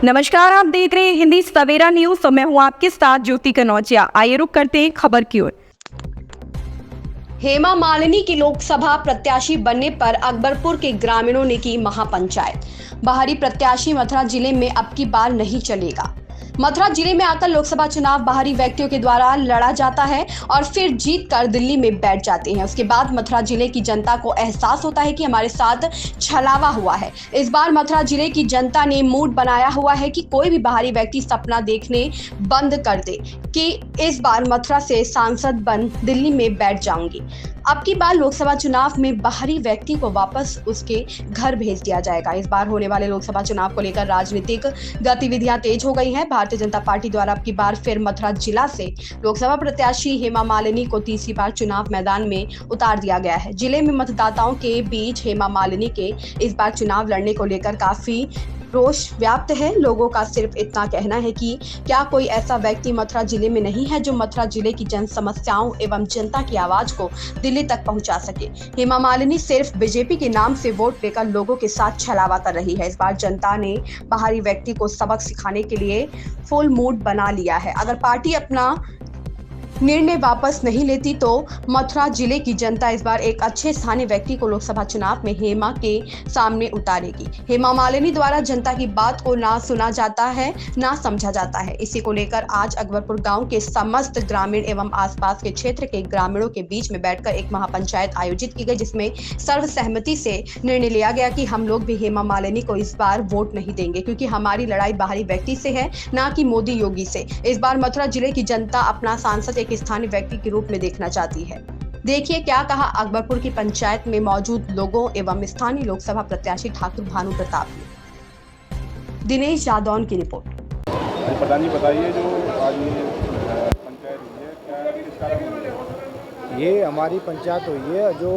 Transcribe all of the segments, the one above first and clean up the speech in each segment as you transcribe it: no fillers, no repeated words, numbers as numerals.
नमस्कार, आप देख रहे हैं हिंदी सवेरा न्यूज। तो मैं हूं आपके साथ ज्योति कनौजिया। आइए रुक करते हैं खबर की ओर। हेमा मालिनी की लोकसभा प्रत्याशी बनने पर अकबरपुर के ग्रामीणों ने की महापंचायत। बाहरी प्रत्याशी मथुरा जिले में अब की बार नहीं चलेगा। मथुरा जिले में आकर लोकसभा चुनाव बाहरी व्यक्तियों के द्वारा लड़ा जाता है और फिर जीत कर दिल्ली में बैठ जाते हैं। उसके बाद मथुरा जिले की जनता को एहसास होता है कि हमारे साथ छलावा हुआ है। इस बार मथुरा जिले की जनता ने मूड बनाया हुआ है कि कोई भी बाहरी व्यक्ति सपना देखने बंद कर दे कि इस बार मथुरा से सांसद बन दिल्ली में बैठ जाऊंगी। अब की बार लोकसभा चुनाव में बाहरी व्यक्ति को वापस उसके घर भेज दिया जाएगा। इस बार होने वाले लोकसभा चुनाव को लेकर राजनीतिक गतिविधियां तेज हो गई हैं। भारतीय जनता पार्टी द्वारा अब की बार फिर मथुरा जिला से लोकसभा प्रत्याशी हेमा मालिनी को तीसरी बार चुनाव मैदान में उतार दिया गया है। जिले में मतदाताओं के बीच हेमा मालिनी के इस बार चुनाव लड़ने को लेकर काफी रोष व्याप्त है। लोगों का सिर्फ इतना कहना है कि क्या कोई ऐसा व्यक्ति मथुरा जिले में नहीं है जो मथुरा जिले की जन समस्याओं एवं जनता की आवाज को दिल्ली तक पहुंचा सके। हेमा मालिनी सिर्फ बीजेपी के नाम से वोट लेकर लोगों के साथ छलावा कर रही है। इस बार जनता ने बाहरी व्यक्ति को सबक सिखाने के लिए फुल मूड बना लिया है। अगर पार्टी अपना निर्णय वापस नहीं लेती तो मथुरा जिले की जनता इस बार एक अच्छे स्थानीय व्यक्ति को लोकसभा चुनाव में हेमा के सामने उतारेगी। हेमा मालिनी द्वारा जनता की बात को ना सुना जाता है ना समझा जाता है। इसी को लेकर आज अकबरपुर गांव के समस्त ग्रामीण एवं आसपास के क्षेत्र के ग्रामीणों के बीच में बैठकर एक महापंचायत आयोजित की गई, जिसमें सर्वसहमति से निर्णय लिया गया कि हम लोग भी हेमा मालिनी को इस बार वोट नहीं देंगे, क्योंकि हमारी लड़ाई बाहरी व्यक्ति से है, ना कि मोदी योगी से। इस बार मथुरा जिले की जनता अपना सांसद एक स्थानीय व्यक्ति के रूप में देखना चाहती है। देखिए क्या कहा अकबरपुर की पंचायत में मौजूद लोगों एवं स्थानीय लोकसभा प्रत्याशी ठाकुर भानु प्रताप ने। दिनेश जादौन की रिपोर्ट। प्रधान जी बताइए, जो आज ये पंचायत हुई है, क्या किस कारण हुई है? ये हमारी पंचायत हुई है जो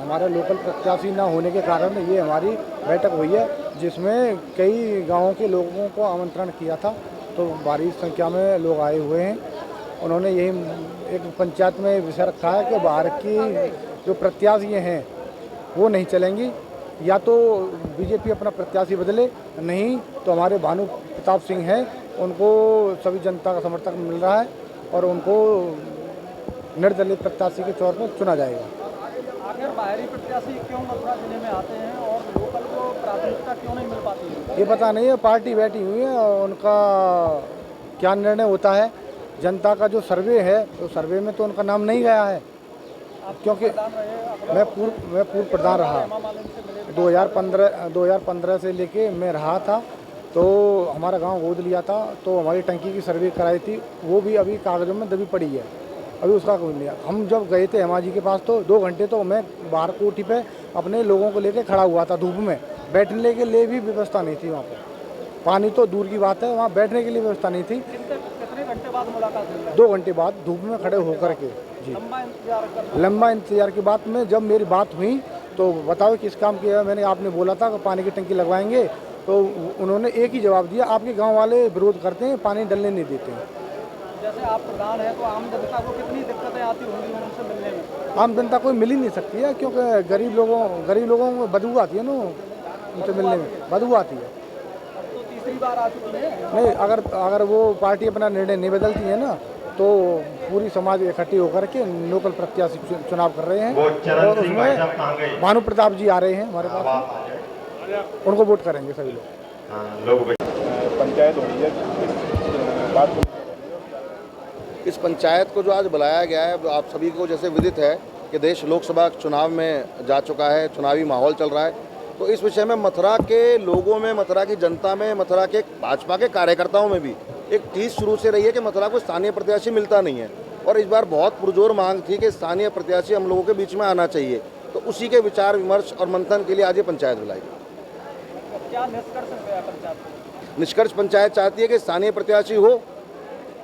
हमारे लोकल प्रत्याशी ना होने के कारण ये हमारी बैठक हुई है, जिसमें कई गांवों के लोगों को आमंत्रण किया था। तो भारी संख्या में लोग आए हुए हैं। उन्होंने यही एक पंचायत में विषय रखा है कि बाहर की जो प्रत्याशी हैं वो नहीं चलेंगी, या तो बीजेपी अपना प्रत्याशी बदले, नहीं तो हमारे भानु प्रताप सिंह हैं, उनको सभी जनता का समर्थन मिल रहा है और उनको निर्दलीय प्रत्याशी के तौर पर चुना जाएगा। आखिर बाहरी प्रत्याशी क्यों मथुरा जिले में आते हैं और लोकल को प्राथमिकता क्यों नहीं मिल पाती है? ये पता नहीं है, पार्टी बैठी हुई है और उनका क्या निर्णय होता है। जनता का जो सर्वे है तो सर्वे में तो उनका नाम नहीं गया है, क्योंकि मैं पूर्व प्रधान रहा 2015 से लेके मैं रहा था। तो हमारा गांव गोद लिया था, तो हमारी टंकी की सर्वे कराई थी, वो भी अभी कागजों में दबी पड़ी है, अभी उसका कोई नहीं। हम जब गए थे हेमा जी के पास तो 2 घंटे तो मैं बाहर कोठी पे अपने लोगों को लेके खड़ा हुआ था धूप में। बैठने के लिए भी व्यवस्था नहीं थी वहाँ पर। पानी तो दूर की बात है, वहाँ बैठने के लिए व्यवस्था नहीं थी। कितने घंटे बाद मुलाकात हुई? 2 घंटे बाद धूप में खड़े होकर के जी, लंबा इंतजार के बाद में जब मेरी बात हुई तो बताओ किस काम किया। मैंने आपने बोला था कि पानी की टंकी लगवाएंगे, तो उन्होंने एक ही जवाब दिया, आपके गांव वाले विरोध करते हैं, पानी डलने नहीं देते हैं। जैसे आप प्रधान हैं तो आम जनता को कितनी दिक्कतें आती होंगी उनसे मिलने में? आम जनता कोई मिल ही नहीं सकती है, क्योंकि गरीब लोगों में बदबू आती है ना, उनसे मिलने में बदबू आती है। तो तीसरी बार आ चुकी है। नहीं, अगर वो पार्टी अपना निर्णय नहीं बदलती है ना, तो पूरी समाज इकट्ठी होकर के लोकल प्रत्याशी चुनाव कर रहे हैं और उसमें भानु प्रताप जी आ रहे हैं हमारे पास, उनको वोट करेंगे सभी लोग। पंचायत हुई है, किस बात को? इस पंचायत को जो आज बुलाया गया है, आप सभी को जैसे विदित है कि देश लोकसभा चुनाव में जा चुका है, चुनावी माहौल चल रहा है। तो इस विषय में मथुरा के लोगों में, मथुरा की जनता में, मथुरा के भाजपा के कार्यकर्ताओं में भी एक चीज़ शुरू से रही है कि मथुरा को स्थानीय प्रत्याशी मिलता नहीं है, और इस बार बहुत पुरजोर मांग थी कि स्थानीय प्रत्याशी हम लोगों के बीच में आना चाहिए। तो उसी के विचार विमर्श और मंथन के लिए आज ये पंचायत बुलाई गई। क्या निष्कर्ष है पंचायत? निष्कर्ष पंचायत चाहती है कि स्थानीय प्रत्याशी हो,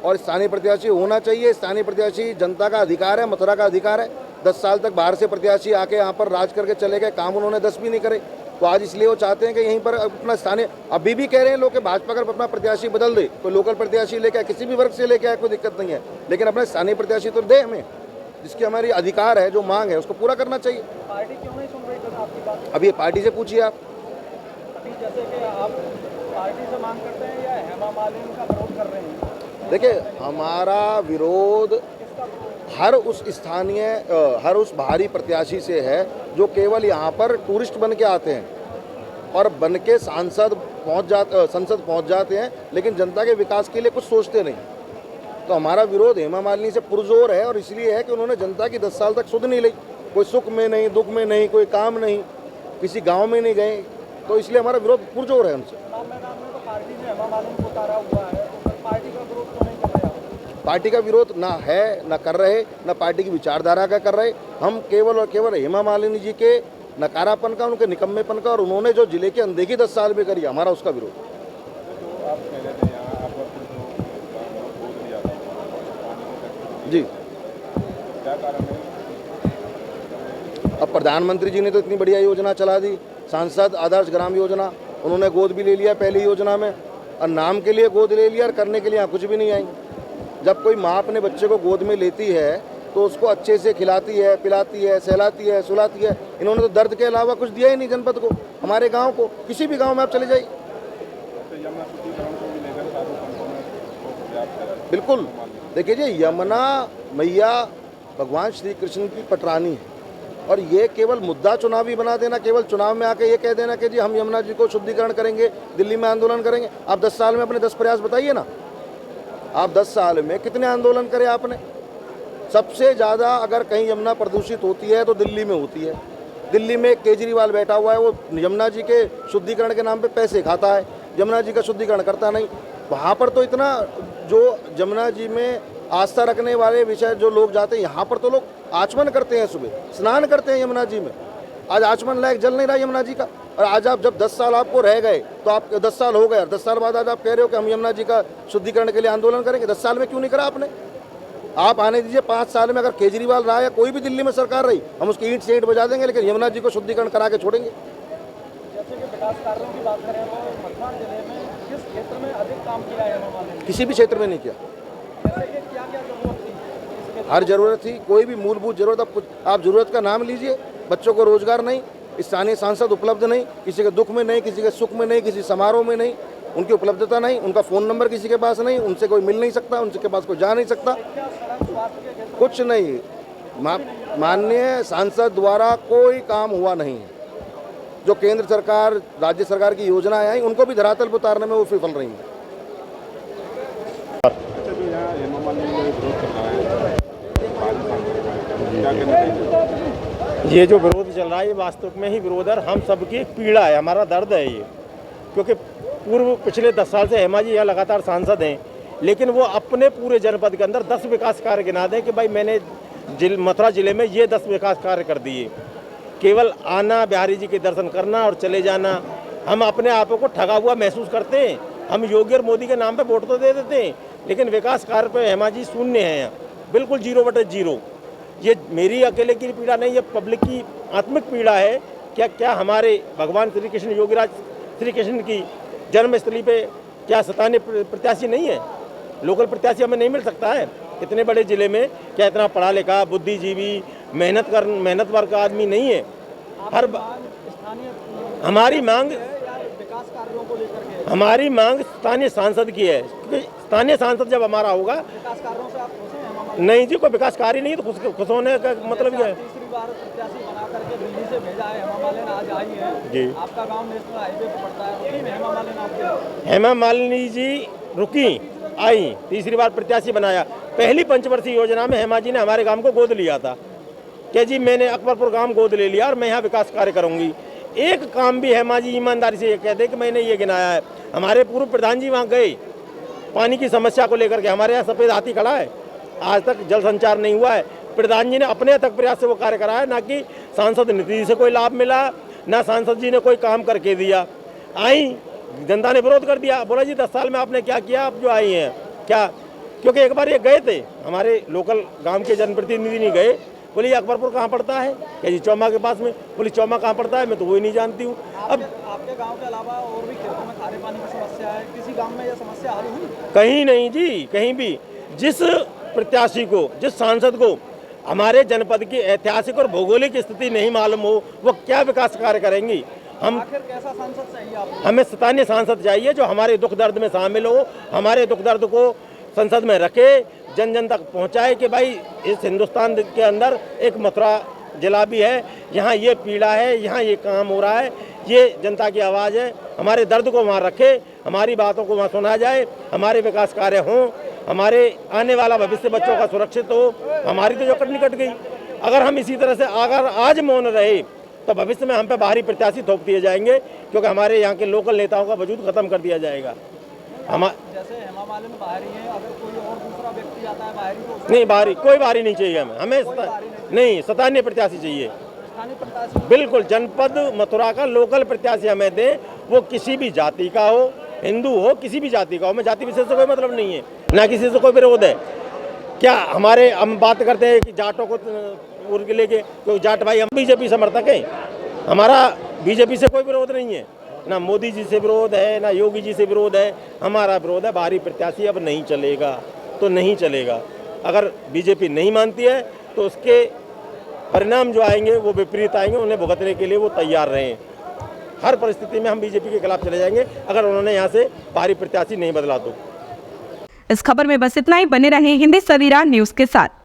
और स्थानीय प्रत्याशी होना चाहिए। स्थानीय प्रत्याशी जनता का अधिकार है, मथुरा का अधिकार है। 10 साल तक बाहर से प्रत्याशी आके यहाँ पर राज करके चले गए, काम उन्होंने 10 भी नहीं करे। तो आज इसलिए वो चाहते हैं कि यहीं पर अपना स्थानीय, अभी भी कह रहे हैं लोग कि भाजपा अगर अपना प्रत्याशी बदल दे, कोई लोकल प्रत्याशी लेके आए, किसी भी वर्ग से लेके आए, कोई दिक्कत नहीं है, लेकिन अपना स्थानीय प्रत्याशी तो दे हमें, जिसकी हमारी अधिकार है, जो मांग है उसको पूरा करना चाहिए। पार्टी क्यों नहीं सुन रही आपकी बात? अभी पार्टी से पूछिए आप। अभी जैसे कि आप पार्टी से मांग करते हैं या हेमा मालिनी का विरोध कर रहे हैं? देखिए, हमारा विरोध हर उस बाहरी प्रत्याशी से है जो केवल यहाँ पर टूरिस्ट बन के आते हैं और बन के संसद पहुँच जाते हैं, लेकिन जनता के विकास के लिए कुछ सोचते नहीं। तो हमारा विरोध हेमा मालिनी से पुरजोर है और इसलिए है कि उन्होंने जनता की 10 साल तक सुध नहीं ली, कोई सुख में नहीं, दुख में नहीं, कोई काम नहीं, किसी गांव में नहीं गए, तो इसलिए हमारा विरोध पुरजोर है उनसे। चुनाव मैदान में तो पार्टी ने हेमा मालिनी को उतारा हुआ है, तो फिर पार्टी का विरोध क्यों नहीं कर रहे आप? पार्टी का विरोध ना है, ना कर रहे, ना पार्टी की विचारधारा का कर रहे। हम केवल और केवल हेमा मालिनी जी के नकारापन का, उनके निकम्मेपन का और उन्होंने जो जिले की अनदेखी 10 साल में करी, हमारा उसका विरोध। जो आप कह रहे थे यहाँ अकबरपुर जो गोद लिया था पानी जी, क्या कारण है? अब प्रधानमंत्री जी ने तो इतनी बढ़िया योजना चला दी, सांसद आदर्श ग्राम योजना, उन्होंने गोद भी ले लिया पहली योजना में, और नाम के लिए गोद ले लिया और करने के लिए यहाँ कुछ भी नहीं आई। जब कोई माँ अपने बच्चे को गोद में लेती है तो उसको अच्छे से खिलाती है, पिलाती है, सहलाती है, सुलाती है। इन्होंने तो दर्द के अलावा कुछ दिया ही नहीं जनपद को, हमारे गांव को। किसी भी गांव में आप चले जाइए, तो यमुना शुद्धिकरण को भी लेकर साधु संतों में तो पर्याप्त है। बिल्कुल। देखिए जी, यमुना मैया भगवान श्री कृष्ण की पटरानी है, और ये केवल मुद्दा चुनावी बना देना, केवल चुनाव में आके ये कह देना कि जी हम यमुना जी को शुद्धिकरण करेंगे, दिल्ली में आंदोलन करेंगे। आप 10 साल में अपने 10 प्रयास बताइए ना, आप 10 साल में कितने आंदोलन करे आपने? सबसे ज़्यादा अगर कहीं यमुना प्रदूषित होती है तो दिल्ली में होती है। दिल्ली में केजरीवाल बैठा हुआ है, वो यमुना जी के शुद्धिकरण के नाम पे पैसे खाता है, यमुना जी का शुद्धिकरण करता नहीं। वहाँ पर तो इतना जो यमुना जी में आस्था रखने वाले विषय जो लोग जाते हैं, यहाँ पर तो लोग आचमन करते हैं, सुबह स्नान करते हैं यमुना जी में। आज आचमन लायक जल नहीं रहा यमुना जी का, और आज आप जब 10 साल आपको रह गए तो आप 10 साल हो गए, 10 साल बाद आज आप कह रहे हो कि हम यमुना जी का शुद्धिकरण के लिए आंदोलन करेंगे। 10 साल में क्यों नहीं करा आपने? आप आने दीजिए 5 साल में, अगर केजरीवाल रहा या कोई भी दिल्ली में सरकार रही, हम उसकी ईंट से ईंट बजा देंगे, लेकिन यमुना जी को शुद्धिकरण करा के छोड़ेंगे। जैसे कि विकास कार्यों की बात करें तो मथुरा जिले में किस क्षेत्र में अधिक काम किया है हेमा मालिनी ने? किसी भी क्षेत्र में नहीं किया। जैसे कि क्या क्या जरूरत थी इस क्षेत्र हर जरूरत थी, कोई भी मूलभूत जरूरत, आप जरूरत का नाम लीजिए। बच्चों को रोजगार नहीं, स्थानीय सांसद उपलब्ध नहीं, किसी के दुख में नहीं, किसी के सुख में नहीं, किसी समारोह में नहीं, उनकी उपलब्धता नहीं, उनका फ़ोन नंबर किसी के पास नहीं, उनसे कोई मिल नहीं सकता, उनके पास कोई जा नहीं सकता, कुछ नहीं। माननीय सांसद द्वारा कोई काम हुआ नहीं है। जो केंद्र सरकार, राज्य सरकार की योजनाएं आई, उनको भी धरातल पर उतारने में वो विफल रही हैं। अच्छा, जो यहाँ हेमा मालिनी का विरोध कर रहा है, क्या कहना चाहिए? ये जो विरोध चल रहा है ये वास्तव में ही विरोध है, हम सबकी एक पीड़ा है, हमारा दर्द है ये। क्योंकि पिछले 10 साल से हेमा जी यहाँ लगातार सांसद हैं, लेकिन वो अपने पूरे जनपद के अंदर 10 विकास कार्य गिना दें कि भाई मैंने मथुरा जिले में ये 10 विकास कार्य कर दिए। केवल आना, बिहारी जी के दर्शन करना और चले जाना। हम अपने आप को ठगा हुआ महसूस करते हैं। हम योगी और मोदी के नाम पे वोट तो दे देते हैं, लेकिन विकास कार्य पे हेमा जी शून्य हैं, बिल्कुल 0/0। ये मेरी अकेले की पीड़ा नहीं, ये पब्लिक की आत्मिक पीड़ा है। क्या हमारे भगवान श्री कृष्ण, योगीराज श्री कृष्ण की जन्मस्थली पे क्या स्थानीय प्रत्याशी नहीं है? लोकल प्रत्याशी हमें नहीं मिल सकता है? इतने बड़े जिले में क्या इतना पढ़ा लिखा, बुद्धिजीवी, मेहनत वर्ग आदमी नहीं है? हमारी मांग विकास कार्यों को लेकर के हमारी मांग स्थानीय सांसद की है, क्योंकि स्थानीय सांसद जब हमारा होगा। विकास कार्यों से आप खुश हैं हेमा मालिनी? नहीं जी, कोई विकास कार्य नहीं है तो खुश होने का मतलब क्या है? तीसरी बार प्रत्याशी बना करके दिल्ली से भेजा है, हेमा मालिनी आज आई है जी। आपका गांव नेशनल हाईवे पर पड़ता है, रुकी हेमा मालिनी आपके? हेमा मालिनी जी रुकी, आई, तीसरी बार प्रत्याशी बनाया। पहली पंचवर्षीय योजना में हेमा जी ने हमारे गांव को गोद लिया था कि जी मैंने अकबरपुर गांव गोद ले लिया और मैं यहाँ विकास कार्य करूँगी। एक काम भी हेमा जी ईमानदारी से ये कहते कि मैंने ये गिनाया है। हमारे पूर्व प्रधान जी वहाँ गए पानी की समस्या को लेकर के, हमारे यहाँ सफ़ेद हाथी खड़ा है, आज तक जल संचार नहीं हुआ है। प्रधान जी ने अपने तक प्रयास से वो कार्य कराया, ना कि सांसद निधि से कोई लाभ मिला, ना सांसद जी ने कोई काम करके दिया। आई, जनता ने विरोध कर दिया, बोला जी 10 साल में आपने क्या किया, आप जो आई हैं क्या? क्योंकि एक बार ये गए थे, हमारे लोकल गांव के जनप्रतिनिधि नहीं गए, बोले ये अकबरपुर कहाँ पड़ता है, क्या जी चौमा के पास में? बोली चौमा कहाँ पड़ता है, मैं तो वही नहीं जानती हूँ। अब आपके गांव के अलावा और भी खेतों में खारे पानी की समस्या है, किसी गांव में यह समस्या हल हुई? कहीं नहीं जी, कहीं भी। जिस प्रत्याशी को, जिस सांसद को हमारे जनपद की ऐतिहासिक और भौगोलिक स्थिति नहीं मालूम हो, वो क्या विकास कार्य करेंगी? हम आखिर कैसा सांसद चाहिए आपको? हमें स्थानीय सांसद चाहिए जो हमारे दुख दर्द में शामिल हो, हमारे दुख दर्द को संसद में रखे, जन जन तक पहुंचाए कि भाई इस हिंदुस्तान के अंदर एक मथुरा जिला भी है, यहाँ ये पीड़ा है, यहाँ ये काम हो रहा है, ये जनता की आवाज़ है। हमारे दर्द को वहाँ रखे, हमारी बातों को वहाँ सुना जाए, हमारे विकास कार्य हों, हमारे आने वाला भविष्य बच्चों का सुरक्षित हो। हमारी तो जो कटनी कट गई, अगर हम इसी तरह से अगर आज मौन रहे तो भविष्य में हम पे बाहरी प्रत्याशी थोप दिए जाएंगे, क्योंकि हमारे यहाँ के लोकल नेताओं का वजूद खत्म कर दिया जाएगा। जैसे हेमा मालिनी बाहरी है, अगर कोई और दूसरा व्यक्ति आता है बाहरी तो नहीं, बाहरी कोई बाहरी नहीं चाहिए हमें नहीं, स्थानीय प्रत्याशी चाहिए। स्थानीय प्रत्याशी बिल्कुल, जनपद मथुरा का लोकल प्रत्याशी हमें दें, वो किसी भी जाति का हो, हिंदू हो, किसी भी जाति का हो। हमें जाति विशेष से कोई मतलब नहीं है, ना किसी से कोई विरोध है। क्या हमारे हम बात करते हैं कि जाटों को उर्ग लेके, तो जाट भाई हम बीजेपी समर्थक हैं, हमारा बीजेपी से कोई विरोध नहीं है, ना मोदी जी से विरोध है, ना योगी जी से विरोध है। हमारा विरोध है बाहरी प्रत्याशी अब नहीं चलेगा तो नहीं चलेगा। अगर बीजेपी नहीं मानती है तो उसके परिणाम जो आएंगे वो विपरीत आएंगे, उन्हें भुगतने के लिए वो तैयार रहें। हर परिस्थिति में हम बीजेपी के खिलाफ चले जाएंगे अगर उन्होंने यहाँ से बाहरी प्रत्याशी नहीं बदला तो। इस खबर में बस इतना ही। बने रहें हिंदी सवेरा न्यूज के साथ।